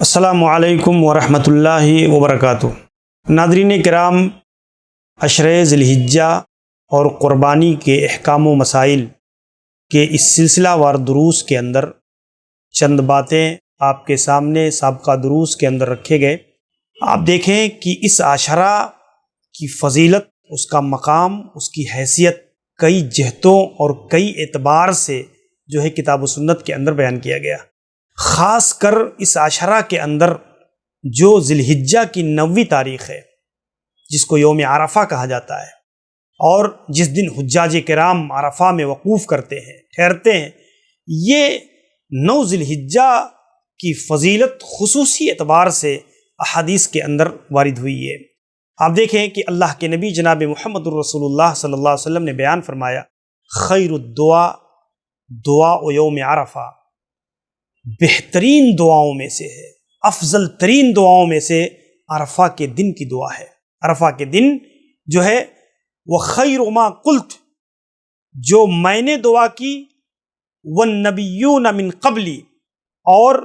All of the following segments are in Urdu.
السلام علیکم ورحمۃ اللہ وبرکاتہ۔ ناظرین کرام، عشرہ ذی الحجہ اور قربانی کے احکام و مسائل کے اس سلسلہ وار دروس کے اندر چند باتیں آپ کے سامنے سابقہ دروس کے اندر رکھے گئے۔ آپ دیکھیں کہ اس عشرہ کی فضیلت، اس کا مقام، اس کی حیثیت کئی جہتوں اور کئی اعتبار سے جو ہے کتاب و سنت کے اندر بیان کیا گیا۔ خاص کر اس عشرہ کے اندر جو ذی الحجہ کی 9ویں تاریخ ہے، جس کو یوم عرفہ کہا جاتا ہے، اور جس دن حجاج کرام عرفہ میں وقوف کرتے ہیں، ٹھہرتے ہیں، یہ 9 ذی الحجہ کی فضیلت خصوصی اعتبار سے احادیث کے اندر وارد ہوئی ہے۔ آپ دیکھیں کہ اللہ کے نبی جناب محمد الرسول اللہ صلی اللہ علیہ وسلم نے بیان فرمایا، خیر الدعا دعاء یوم عرفہ، بہترین دعاؤں میں سے ہے، افضل ترین دعاؤں میں سے عرفہ کے دن کی دعا ہے۔ عرفہ کے دن جو ہے وہ خیر ما قلت، جو میں نے دعا کی، والنبیون من قبلی، اور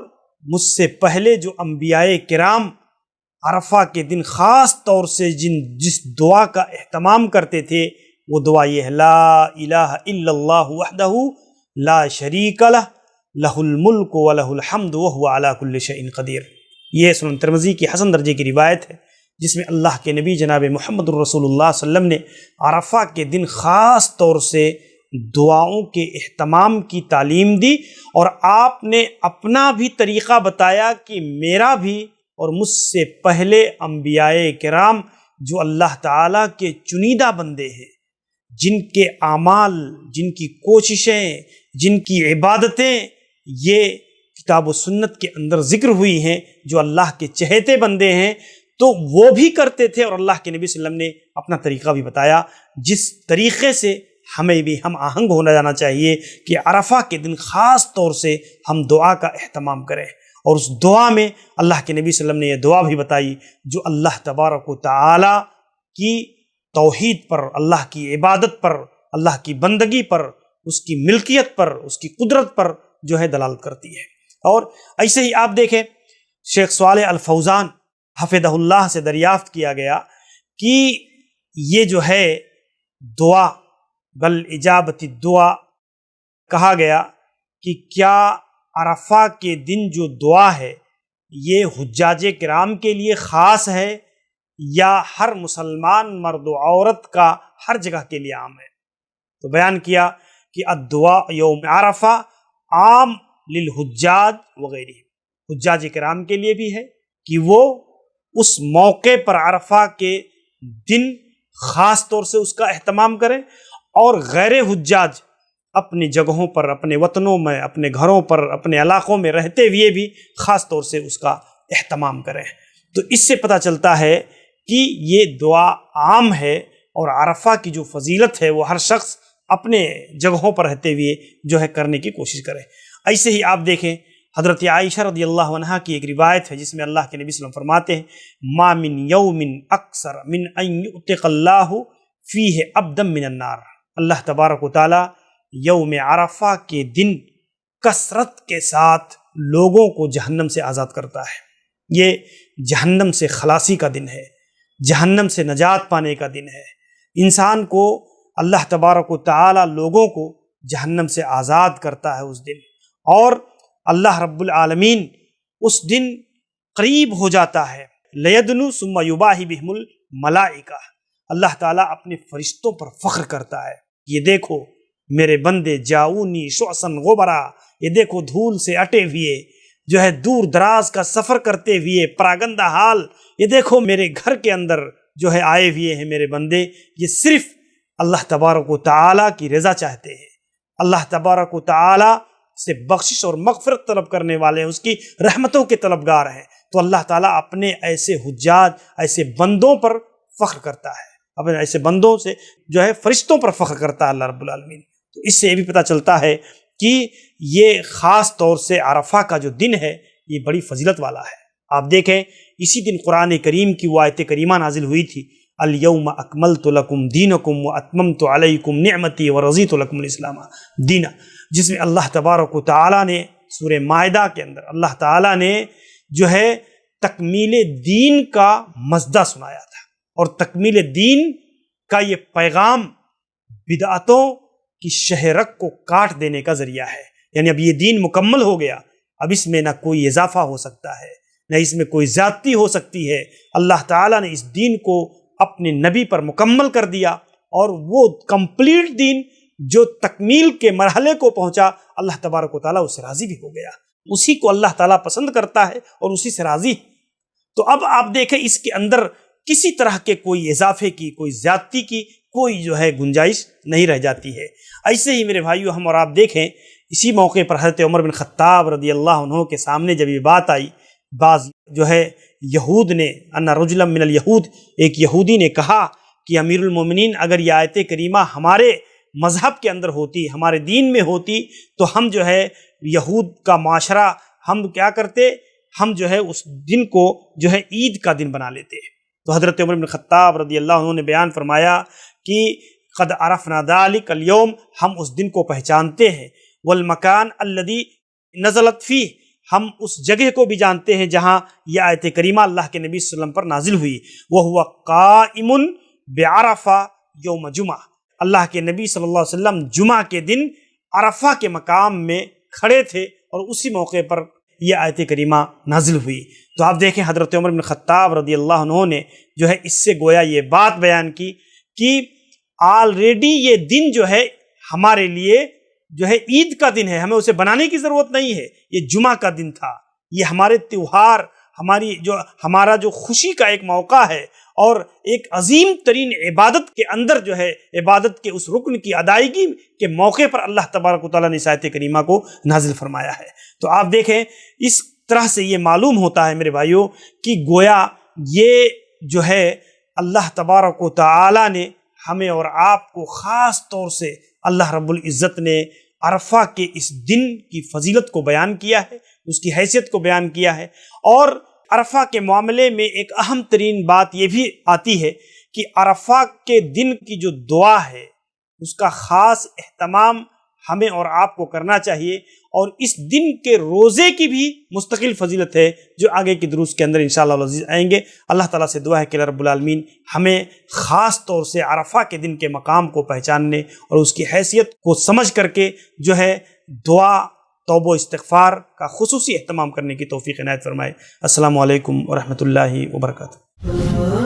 مجھ سے پہلے جو انبیاء کرام عرفہ کے دن خاص طور سے جس دعا کا اہتمام کرتے تھے، وہ دعا یہ ہے، لا الہ الا اللہ وحدہ لا شریک لہ لہ الملک ولہ الحمد وہو علی کل شیء قدیر۔ یہ سنن ترمذی کی حسن درجے کی روایت ہے، جس میں اللہ کے نبی جناب محمد الرسول اللہ صلی اللہ علیہ وسلم نے عرفہ کے دن خاص طور سے دعاؤں کے اہتمام کی تعلیم دی، اور آپ نے اپنا بھی طریقہ بتایا کہ میرا بھی اور مجھ سے پہلے انبیاء کرام جو اللہ تعالیٰ کے چنیدہ بندے ہیں، جن کے اعمال، جن کی کوششیں، جن کی عبادتیں یہ کتاب و سنت کے اندر ذکر ہوئی ہیں، جو اللہ کے چہیتے بندے ہیں، تو وہ بھی کرتے تھے، اور اللہ کے نبی صلی اللہ علیہ وسلم نے اپنا طریقہ بھی بتایا، جس طریقے سے ہمیں بھی ہم آہنگ ہونا جانا چاہیے کہ عرفہ کے دن خاص طور سے ہم دعا کا اہتمام کریں۔ اور اس دعا میں اللہ کے نبی صلی اللہ علیہ وسلم نے یہ دعا بھی بتائی، جو اللہ تبارک و تعالی کی توحید پر، اللہ کی عبادت پر، اللہ کی بندگی پر، اس کی ملکیت پر، اس کی قدرت پر جو ہے دلالت کرتی ہے۔ اور ایسے ہی آپ دیکھیں، شیخ صالح الفوزان حفظہ اللہ سے دریافت کیا گیا کہ یہ جو ہے دعا، بل اجابت الدعا، کہا گیا کہ کیا عرفہ کے دن جو دعا ہے یہ حجاج کرام کے لیے خاص ہے یا ہر مسلمان مرد و عورت کا ہر جگہ کے لیے عام ہے؟ تو بیان کیا کہ الدعاء یوم عرفہ عام للحجاج وغیرہ، حجاج کرام کے لیے بھی ہے کہ وہ اس موقع پر عرفہ کے دن خاص طور سے اس کا اہتمام کریں، اور غیر حجاج اپنی جگہوں پر، اپنے وطنوں میں، اپنے گھروں پر، اپنے علاقوں میں رہتے ہوئے بھی خاص طور سے اس کا اہتمام کریں۔ تو اس سے پتہ چلتا ہے کہ یہ دعا عام ہے، اور عرفہ کی جو فضیلت ہے وہ ہر شخص اپنے جگہوں پر رہتے ہوئے جو ہے کرنے کی کوشش کرے۔ ایسے ہی آپ دیکھیں، حضرت عائشہ رضی اللہ عنہا کی ایک روایت ہے، جس میں اللہ کے نبی صلی اللہ علیہ وسلم فرماتے ہیں، ما من یوم اکثر من ان یعتق اللہ فیہ عبدا من النار۔ اللہ تبارک و تعالی یوم عرفہ کے دن کثرت کے ساتھ لوگوں کو جہنم سے آزاد کرتا ہے۔ یہ جہنم سے خلاصی کا دن ہے، جہنم سے نجات پانے کا دن ہے۔ انسان کو اللہ تبارک و تعالی لوگوں کو جہنم سے آزاد کرتا ہے اس دن، اور اللہ رب العالمین اس دن قریب ہو جاتا ہے، لیدنو ثم یباہی بہم الملائکہ، اللہ تعالیٰ اپنے فرشتوں پر فخر کرتا ہے، یہ دیکھو میرے بندے جاؤنی شعثا غبرا، یہ دیکھو دھول سے اٹے ہوئے، جو ہے دور دراز کا سفر کرتے ہوئے پراگندہ حال، یہ دیکھو میرے گھر کے اندر جو ہے آئے ہوئے ہیں میرے بندے، یہ صرف اللہ تبارک و تعالیٰ کی رضا چاہتے ہیں، اللہ تبارک و تعالیٰ سے بخشش اور مغفرت طلب کرنے والے ہیں، اس کی رحمتوں کے طلبگار ہیں۔ تو اللہ تعالیٰ اپنے ایسے حجاج، ایسے بندوں پر فخر کرتا ہے، اپنے ایسے بندوں سے جو ہے فرشتوں پر فخر کرتا ہے اللہ رب العالمین۔ تو اس سے یہ بھی پتہ چلتا ہے کہ یہ خاص طور سے عرفہ کا جو دن ہے یہ بڑی فضیلت والا ہے۔ آپ دیکھیں، اسی دن قرآن کریم کی وہ آیت کریمہ نازل ہوئی تھی، الیوم اکملت لکم دینکم واتممت علیکم نعمتی ورضیت لکم الاسلام دینا، جس میں اللہ تبارک و تعالیٰ نے سورہ مائدہ کے اندر اللہ تعالیٰ نے جو ہے تکمیل دین کا مزدہ سنایا تھا، اور تکمیل دین کا یہ پیغام بدعتوں کی شہرک کو کاٹ دینے کا ذریعہ ہے۔ یعنی اب یہ دین مکمل ہو گیا، اب اس میں نہ کوئی اضافہ ہو سکتا ہے، نہ اس میں کوئی زیادتی ہو سکتی ہے۔ اللہ تعالیٰ نے اس دین کو اپنے نبی پر مکمل کر دیا، اور وہ کمپلیٹ دین جو تکمیل کے مرحلے کو پہنچا، اللہ تبارک و تعالیٰ اس سے راضی بھی ہو گیا۔ اسی کو اللہ تعالیٰ پسند کرتا ہے اور اسی سے راضی ہے۔ تو اب آپ دیکھیں اس کے اندر کسی طرح کے کوئی اضافے کی، کوئی زیادتی کی کوئی جو ہے گنجائش نہیں رہ جاتی ہے۔ ایسے ہی میرے بھائیو ہم اور آپ دیکھیں، اسی موقع پر حضرت عمر بن خطاب رضی اللہ عنہ کے سامنے جب یہ بات آئی، بعض جو ہے یہود نے، ان رجلا من الیہود، ایک یہودی نے کہا کہ امیر المومنین اگر یہ آیت کریمہ ہمارے مذہب کے اندر ہوتی، ہمارے دین میں ہوتی، تو ہم جو ہے یہود کا معاشرہ ہم کیا کرتے، ہم جو ہے اس دن کو جو ہے عید کا دن بنا لیتے۔ تو حضرت عمر بن خطاب رضی اللہ عنہ نے بیان فرمایا کہ قد عرفنا ذلک اليوم، ہم اس دن کو پہچانتے ہیں، والمکان الذی نزلت فیہ، ہم اس جگہ کو بھی جانتے ہیں جہاں یہ آیت کریمہ اللہ کے نبی صلی اللہ علیہ وسلم پر نازل ہوئی، وہو قائم بعرفہ یوم جمعہ، اللہ کے نبی صلی اللہ علیہ وسلم جمعہ کے دن عرفہ کے مقام میں کھڑے تھے، اور اسی موقع پر یہ آیت کریمہ نازل ہوئی۔ تو آپ دیکھیں حضرت عمر بن خطاب رضی اللہ عنہ نے جو ہے اس سے گویا یہ بات بیان کی کہ آلریڈی یہ دن جو ہے ہمارے لیے جو ہے عید کا دن ہے، ہمیں اسے بنانے کی ضرورت نہیں ہے، یہ جمعہ کا دن تھا، یہ ہمارے تیوہار، ہمارا جو خوشی کا ایک موقع ہے، اور ایک عظیم ترین عبادت کے اندر جو ہے عبادت کے اس رکن کی ادائیگی کے موقع پر اللہ تبارک و تعالیٰ نے اس آیت کریمہ کو نازل فرمایا ہے۔ تو آپ دیکھیں اس طرح سے یہ معلوم ہوتا ہے میرے بھائیوں کہ گویا یہ جو ہے اللہ تبارک و تعالیٰ نے ہمیں اور آپ کو خاص طور سے اللہ رب العزت نے عرفہ کے اس دن کی فضیلت کو بیان کیا ہے، اس کی حیثیت کو بیان کیا ہے۔ اور عرفہ کے معاملے میں ایک اہم ترین بات یہ بھی آتی ہے کہ عرفہ کے دن کی جو دعا ہے اس کا خاص اہتمام ہمیں اور آپ کو کرنا چاہیے، اور اس دن کے روزے کی بھی مستقل فضیلت ہے جو آگے کی دروس کے اندر انشاءاللہ العزیز آئیں گے۔ اللہ تعالیٰ سے دعا ہے کہ رب العالمین ہمیں خاص طور سے عرفہ کے دن کے مقام کو پہچاننے اور اس کی حیثیت کو سمجھ کر کے جو ہے دعا، توبہ و استغفار کا خصوصی اہتمام کرنے کی توفیق عنایت فرمائے۔ السلام علیکم ورحمۃ اللہ وبرکاتہ۔